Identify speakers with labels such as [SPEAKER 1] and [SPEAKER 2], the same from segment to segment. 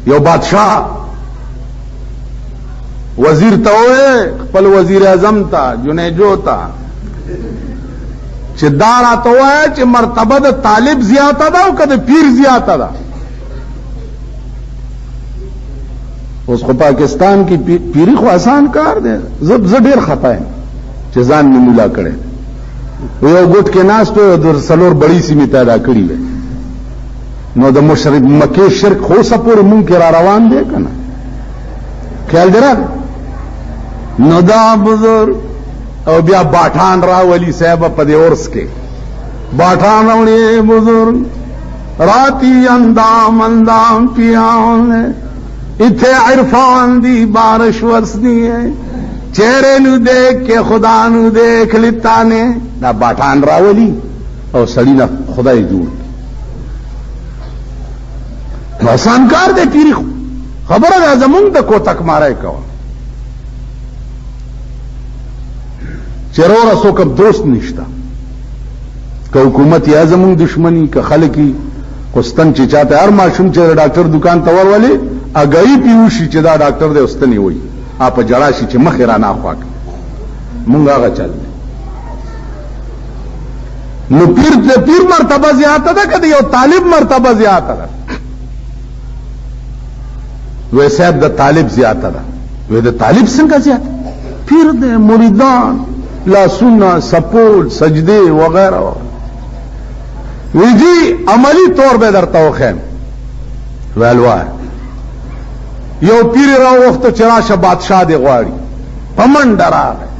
[SPEAKER 1] یو بادشاہ وزیر ته وې خپل وزیر اعظم ته جنیجو ته چې دا راته وایه چې مرتبه د طالب زیاته ده او که د پیر زیاته ده. اوس خو پاکستان کې پیری خو آسان کار دی. زه ډېر خطا یم چې ځان مې مولا کړی. یو ګوټ کې ناست و د څلور بړی سیمې ته ادا کړي وې نو د مشرک مکې شرک خو اوسه پورې مونږ کې را روان دی که نه خیال دی راغی. نو دا بزرگ او بیا باټان راولی صاحب په دې اورس کې باټان راوړي بزرگ راتی اندام اندام پیاؤں اتھے عرفان دی بارش ورسنی ہے چہرے نو دیکھ کے خدا نو دیکھ لیتا نے دا باټان راولی او سړی نه خدای جوړ آسان کار دی. پیری خبره ده زمونږ د کوتک مارای کوه چرور اسو کب دوست نشتا که حکومت یا زمون دشمنی که خلقی قستن چې چاته هر ماشوم چې ډاکټر دکان ته ورولي اگئی پیوشي چې دا ډاکټر دې واستنی وي اپ جړا شي چې مخ را نه خواک مونږ هغه چل نو پیر مرتبه زیاته ده کده یو طالب مرتبه زیاته ده. وې صاحب د طالب زیاته ده. وې د طالب څنګه زیاته؟ پیر دې مریدان لا سننا سپورٹ سجدے وغیرہ وی جی عملی طور پہ درتا ہو خیم ویلوا یو پیر راو وقت چراش بادشاہ دے غواری پمن ڈرا گئے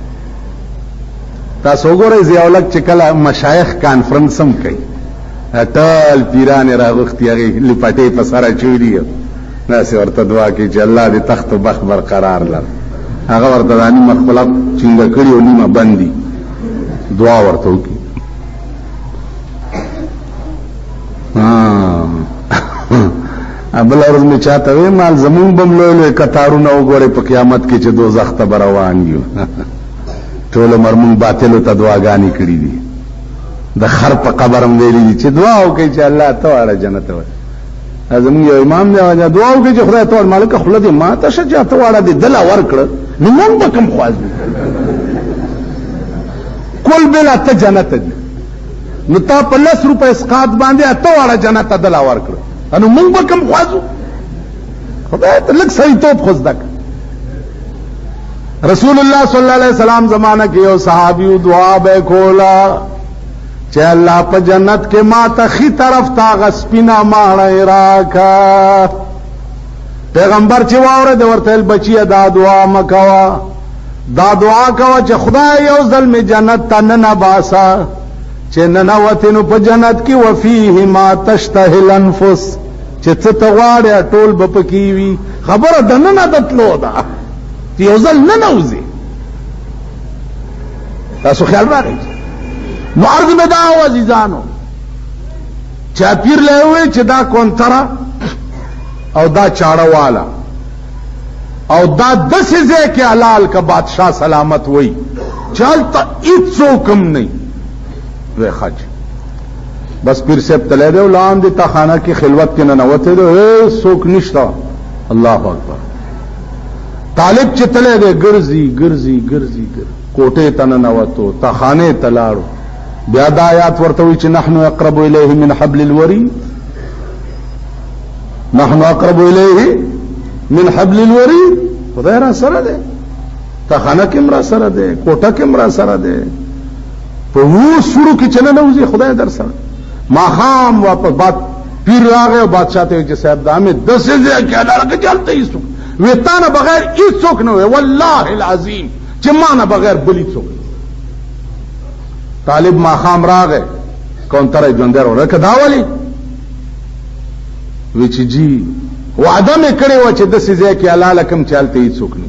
[SPEAKER 1] تا سوگو رہے زیاولک چکل مشایخ کانفرنسم کئی ٹال پیران را وقتی اگئی لپٹے پسارا چوری ناسی ورطا دعا کی چی اللہ دے تخت و بخت برقرار لر هغه ورته دانی مخبلب چنګ کړي او نیمه بندي دعا ورته وکي. ابل ورځ می چاته وې مال زمون بم لوی کتارونه وګوره په قیامت کې چې دوزخ ته روان یو ټول مرمون باطل ته دعاګانی کړي دي. د خر په قبرم ویلي چې دعا وکړي چې الله ته واړه جنت وي. زمون یو امام دی واجه دعا وکړي چې خدای ته مالک خلد ما ته شجاعت واړه دي دل ورکړه نو مونږ به کوم خوازو کول بلا ته جنت دی نو تا په 10 روپے اسقاط باندې اته واړه جنت ته دل ورکړه نو مونږ به کوم خوازو خدای ته لک صحیح توپ خوځدک. رسول الله صلی الله علیه وسلم زمانہ کې یو صحابي دعا به کولا چې الله په جنت کې ما ته خي طرف تا غسپینا ماړه راکا. پیغمبر چې واوره د ورتل بچی دا دعا مکوا دا دعا کوا چې خدای یو ځل می جنت ته نه باسا چې نه وتنو په جنت کې وفيه ما تشتهي الانفس چې څه ته غواړي ټول بپکی وی خبره د نه دتلو دا یو ځل نه نوځي. تاسو خیال راغی نو عرض میں دا عزیزانو چا پیر لے ہوئے چې دا کونترا او دا چاڑا والا او دا 10 زے کے حلال کا بادشاہ سلامت ہوئی چلتا ایتسو کم نہیں وے خج بس پیر سے تلے دے لان دیتا خانہ کی خلوت کے ننوتے دے اے سوک نشتا اللہ اکبر. طالب چ تلے دے گرزی گرزی گرزی گر کوٹے تننوتو تخانے تلارو بیا دا آیات ورتوی چې نحنو اقرب الیه من حبل الورید نحنو اقرب الیه من حبل الورید خدای را سره ده تخانه کم را سره ده کوټه کم را سره ده په وو سورو کې چنه نوځي خدای در سره ما خام واپس بات پیر راغه او بادشاہ ته چې صاحب دامه 10 ځای کې لړک چلته ایسو ویتانه بغیر هیڅوک نه وي والله العظیم چې ما نه بغیر بلی څوک. طالب ما خام راغه کونتر ژوندر ورکه داولی وچ جی وعده مې کړی و چې د سزا کې حلال کم چالته هیڅ څوک نه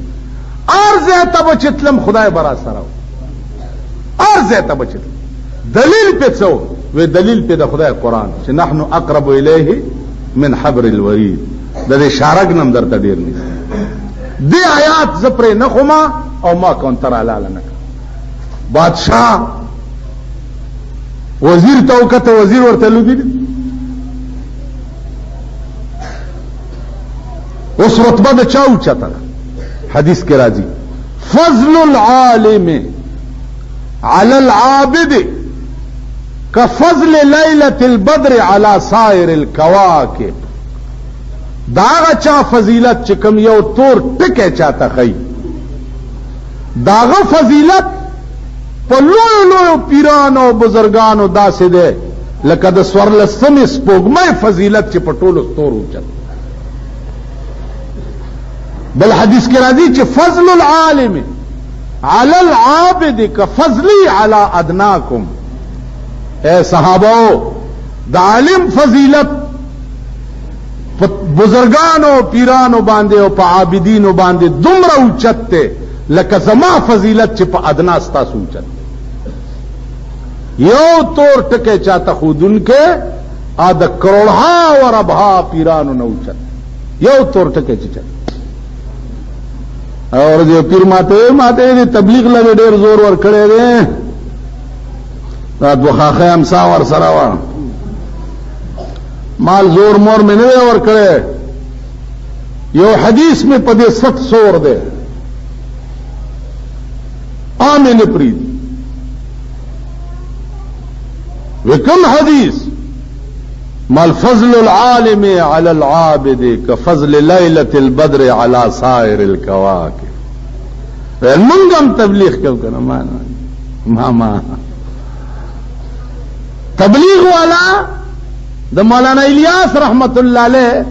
[SPEAKER 1] ارزه تب چتلم خدای برا سره ارزه تب چتلم دلیل په څو و دلیل په د خدای قران چې نحنو اقرب الیه من حبر الورید د دې شارګ نم درته ډیر نه دی آیات زپره نه خما او ما کونتر حلال نه بادشاہ وزیر توکته وزیر ورته لوبي اس رتبہ دا چاو چتا حدیث کے راضی فضل العالم علی العابد کفضل لیلۃ البدر علی سائر الکواکب داغا چا فضیلت چکم یو تور ٹکے چاہتا خی داغا فضیلت پا لویو لویو پیرانو بزرگانو دا سے دے لکہ دا سورلسم سپوگمے فضیلت چی پٹولو تورو چل بل حدیث کے راضی چی فضل العالم علی العابد کفضلی علی ادناکم اے صحابو دا عالم فضیلت بزرگانو پیرانو باندے او پا عابدینو باندے دمرا اوچت تے لکہ زما فضیلت چی پا ادنا ستاسو اوچت یو تور ٹکے چاہتا خود ان کے آدھا کروڑہا و ربہا پیرانو نو اوچت یو تور ٹکے چی چاہتا اور جو پیر ماتے دی تبلیغ لگے دیر زور ور کھڑے دے دو خاخے امسا ور سراوا مال زور مور میں نوے اور کرے یو حدیث میں پدے ست سور دے آمین پرید وکم حدیث مال فضل العالم علی العابد کفضل لیلۃ البدر علی سائر الکواکب منگم تبلیغ کیوں کرنا ماما تبلیغ والا دا مولانا الیاس رحمت اللہ علیہ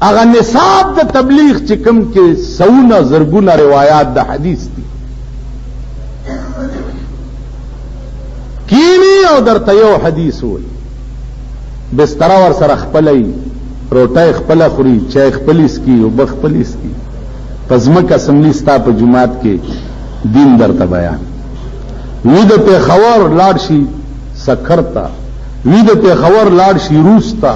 [SPEAKER 1] اغا نصاب دا تبلیغ چکم کے سونا زرگونا روایات دا حدیث دی کینی او در تیو حدیث ہوئی بسترہ ور سر اخپلی روٹا اخپلا خوری چای اخپلیس کی او بخپلیس کی پزمک اسمبلی ستا پا جماعت کے دین در تبیان وید پہ خور لاڑشی سکھرتا وید پہ خور لاڑشی روس تا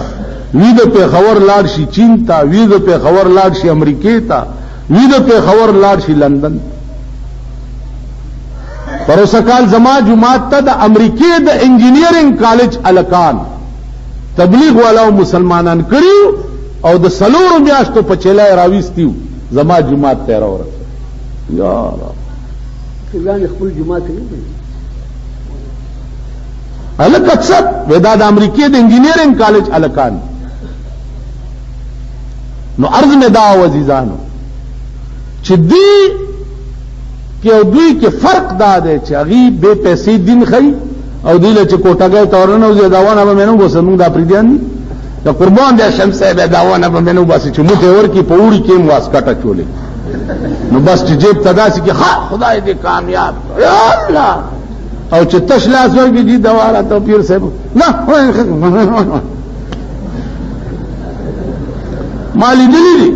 [SPEAKER 1] وید پہ خور لاڑشی چین تا وید پہ خور لاڑشی امریکے تا وید پہ خور لاڑشی لندن پروسکال زما جماعت تا دا امریکے دا انجینئرنگ کالج الکان تبلیغ والا مسلمانان کریو او دا سلور میاشتو پچیلای راویستیو زما جماعت تیرا ورسا یا رب
[SPEAKER 2] کلان اخبر جماعت نہیں
[SPEAKER 1] الکت سب ویداد امریکی دا انجینئرنگ کالج الکان نو عرض میں دا وزیزانو چی دی کہ او دوی کے فرق دا دے چی اغی بے پیسی دین خی او دیل چی کوٹا گئے تورنو زی داوانا با مینو گو سنو دا پریدیان دی یا قربان دیا شمسے بے داوانا با مینو باسی چی موٹے ور کی پوڑی کیم واس کٹا چولے نو بس چی جیب تدا سی کہ خدای دی کامیاب یا اللہ او چې تش لاس ورګي دي دواره ته پیر صاحب نه مالی دلی دي